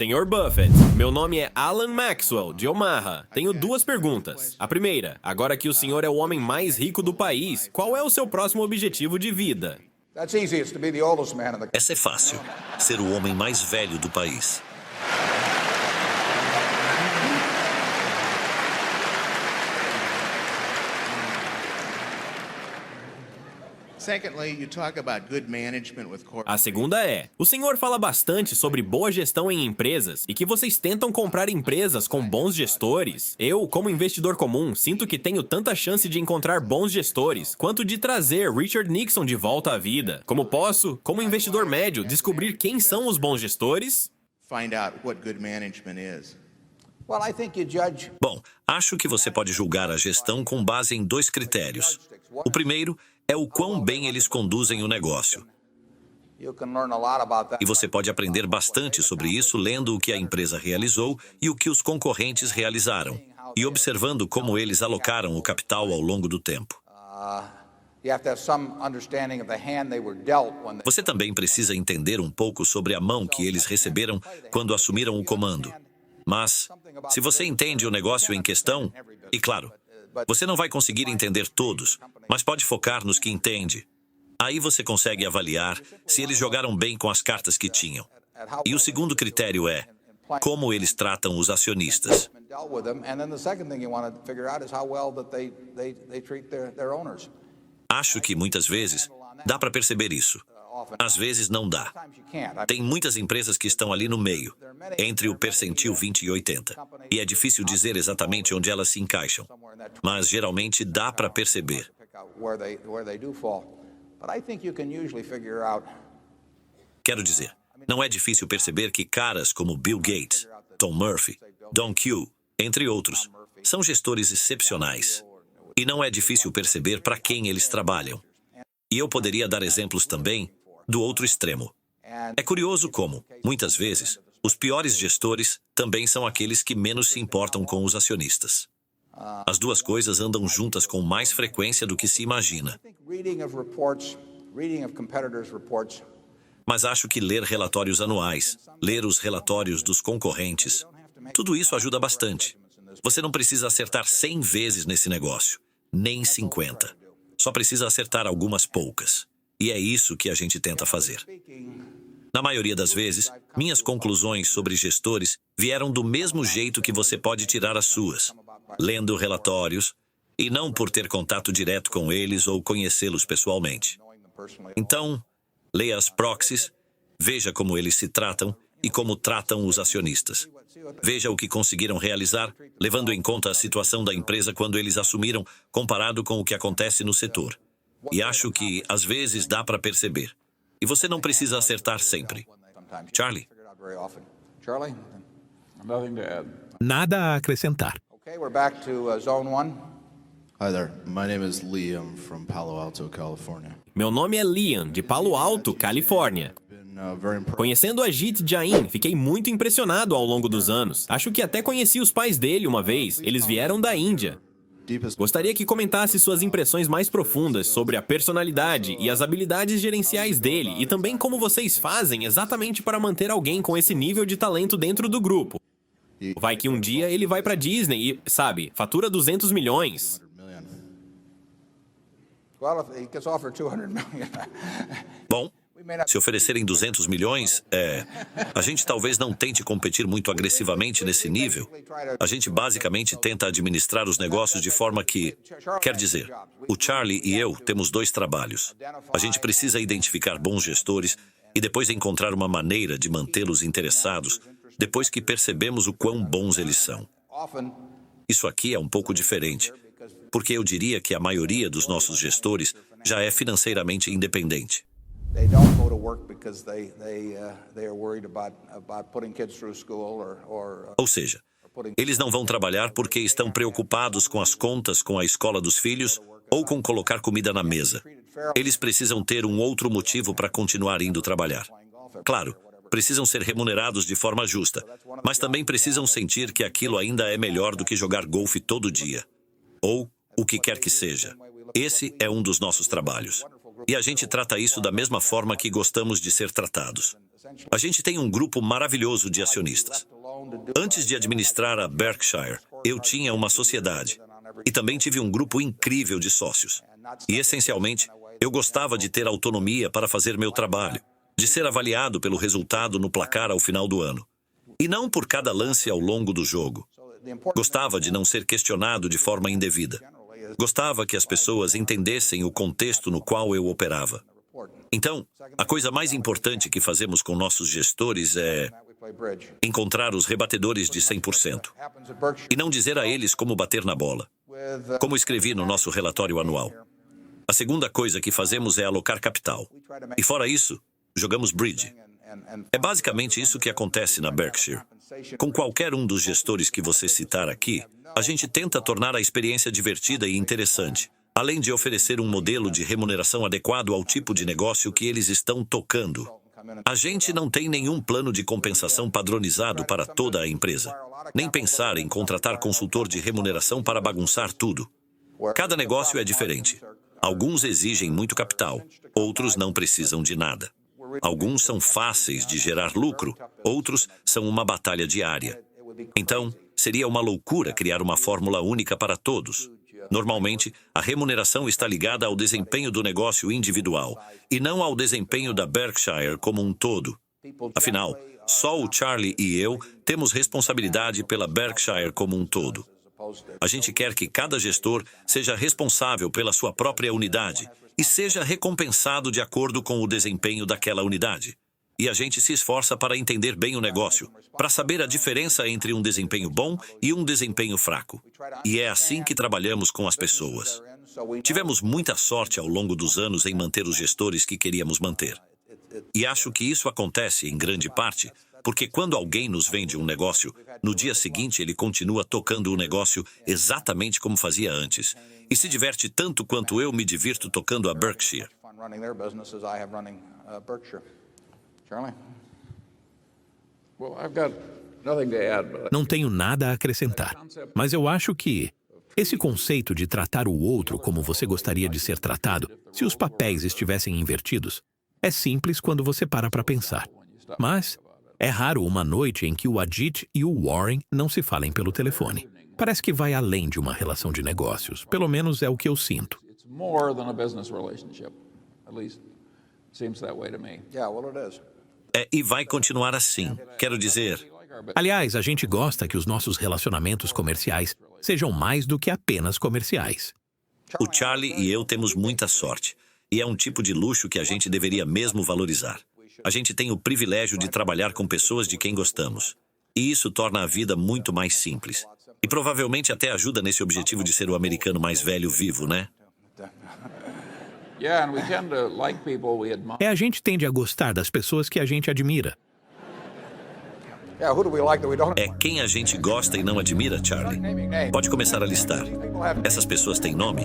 Senhor Buffett, meu nome é Alan Maxwell, de Omaha. Tenho duas perguntas. A primeira, agora que o senhor é o homem mais rico do país, qual é o seu próximo objetivo de vida? Essa é fácil. Ser o homem mais velho do país. A segunda é, o senhor fala bastante sobre boa gestão em empresas e que vocês tentam comprar empresas com bons gestores. Eu, como investidor comum, sinto que tenho tanta chance de encontrar bons gestores quanto de trazer Richard Nixon de volta à vida. Como posso, como investidor médio, descobrir quem são os bons gestores? Bom, acho que você pode julgar a gestão com base em dois critérios. O primeiro é o quão bem eles conduzem o negócio. E você pode aprender bastante sobre isso lendo o que a empresa realizou e o que os concorrentes realizaram, e observando como eles alocaram o capital ao longo do tempo. Você também precisa entender um pouco sobre a mão que eles receberam quando assumiram o comando. Mas, se você entende o negócio em questão, e claro, você não vai conseguir entender todos, mas pode focar nos que entende. Aí você consegue avaliar se eles jogaram bem com as cartas que tinham. E o segundo critério é como eles tratam os acionistas. Acho que muitas vezes dá para perceber isso. Às vezes não dá. Tem muitas empresas que estão ali no meio, entre o percentil 20 e 80. E é difícil dizer exatamente onde elas se encaixam. Mas geralmente dá para perceber. Quero dizer, não é difícil perceber que caras como Bill Gates, Tom Murphy, Don Q, entre outros, são gestores excepcionais. E não é difícil perceber para quem eles trabalham. E eu poderia dar exemplos também do outro extremo. É curioso como, muitas vezes, os piores gestores também são aqueles que menos se importam com os acionistas. As duas coisas andam juntas com mais frequência do que se imagina. Mas acho que ler relatórios anuais, ler os relatórios dos concorrentes, tudo isso ajuda bastante. Você não precisa acertar 100 vezes nesse negócio, nem 50. Só precisa acertar algumas poucas. E é isso que a gente tenta fazer. Na maioria das vezes, minhas conclusões sobre gestores vieram do mesmo jeito que você pode tirar as suas, lendo relatórios, e não por ter contato direto com eles ou conhecê-los pessoalmente. Então, leia as proxies, veja como eles se tratam e como tratam os acionistas. Veja o que conseguiram realizar, levando em conta a situação da empresa quando eles assumiram, comparado com o que acontece no setor. E acho que, às vezes, dá para perceber. E você não precisa acertar sempre. Charlie? Nada a acrescentar. Hi there. My name is Liam from Palo Alto, California. Meu nome é Liam, de Palo Alto, Califórnia. Conhecendo Ajit Jain, fiquei muito impressionado ao longo dos anos. Acho que até conheci os pais dele uma vez. Eles vieram da Índia. Gostaria que comentasse suas impressões mais profundas sobre a personalidade e as habilidades gerenciais dele e também como vocês fazem exatamente para manter alguém com esse nível de talento dentro do grupo. Vai que um dia ele vai pra Disney e, sabe, fatura 200 milhões. Bom, se oferecerem 200 milhões, a gente talvez não tente competir muito agressivamente nesse nível. A gente basicamente tenta administrar os negócios de forma que... Quer dizer, o Charlie e eu temos dois trabalhos. A gente precisa identificar bons gestores e depois encontrar uma maneira de mantê-los interessados depois que percebemos o quão bons eles são. Isso aqui é um pouco diferente, porque eu diria que a maioria dos nossos gestores já é financeiramente independente. Ou seja, eles não vão trabalhar porque estão preocupados com as contas com a escola dos filhos ou com colocar comida na mesa. Eles precisam ter um outro motivo para continuar indo trabalhar. Claro, precisam ser remunerados de forma justa, mas também precisam sentir que aquilo ainda é melhor do que jogar golfe todo dia. Ou o que quer que seja. Esse é um dos nossos trabalhos. E a gente trata isso da mesma forma que gostamos de ser tratados. A gente tem um grupo maravilhoso de acionistas. Antes de administrar a Berkshire, eu tinha uma sociedade. E também tive um grupo incrível de sócios. E, essencialmente, eu gostava de ter autonomia para fazer meu trabalho, de ser avaliado pelo resultado no placar ao final do ano. E não por cada lance ao longo do jogo. Gostava de não ser questionado de forma indevida. Gostava que as pessoas entendessem o contexto no qual eu operava. Então, a coisa mais importante que fazemos com nossos gestores é encontrar os rebatedores de 100%. E não dizer a eles como bater na bola. Como escrevi no nosso relatório anual. A segunda coisa que fazemos é alocar capital. E fora isso, jogamos bridge. É basicamente isso que acontece na Berkshire. Com qualquer um dos gestores que você citar aqui, a gente tenta tornar a experiência divertida e interessante, além de oferecer um modelo de remuneração adequado ao tipo de negócio que eles estão tocando. A gente não tem nenhum plano de compensação padronizado para toda a empresa, nem pensar em contratar consultor de remuneração para bagunçar tudo. Cada negócio é diferente. Alguns exigem muito capital, outros não precisam de nada. Alguns são fáceis de gerar lucro, outros são uma batalha diária. Então, seria uma loucura criar uma fórmula única para todos. Normalmente, a remuneração está ligada ao desempenho do negócio individual e não ao desempenho da Berkshire como um todo. Afinal, só o Charlie e eu temos responsabilidade pela Berkshire como um todo. A gente quer que cada gestor seja responsável pela sua própria unidade e seja recompensado de acordo com o desempenho daquela unidade. E a gente se esforça para entender bem o negócio, para saber a diferença entre um desempenho bom e um desempenho fraco. E é assim que trabalhamos com as pessoas. Tivemos muita sorte ao longo dos anos em manter os gestores que queríamos manter. E acho que isso acontece, em grande parte, porque quando alguém nos vende um negócio, no dia seguinte ele continua tocando o negócio exatamente como fazia antes. E se diverte tanto quanto eu me divirto tocando a Berkshire. Não tenho nada a acrescentar, mas eu acho que esse conceito de tratar o outro como você gostaria de ser tratado, se os papéis estivessem invertidos, é simples quando você para pensar. Mas é raro uma noite em que o Ajit e o Warren não se falem pelo telefone. Parece que vai além de uma relação de negócios, pelo menos é o que eu sinto. E vai continuar assim. Quero dizer... Aliás, a gente gosta que os nossos relacionamentos comerciais sejam mais do que apenas comerciais. O Charlie e eu temos muita sorte. E é um tipo de luxo que a gente deveria mesmo valorizar. A gente tem o privilégio de trabalhar com pessoas de quem gostamos. E isso torna a vida muito mais simples. E provavelmente até ajuda nesse objetivo de ser o americano mais velho vivo, né? A gente tende a gostar das pessoas que a gente admira. É quem a gente gosta e não admira, Charlie. Pode começar a listar. Essas pessoas têm nome?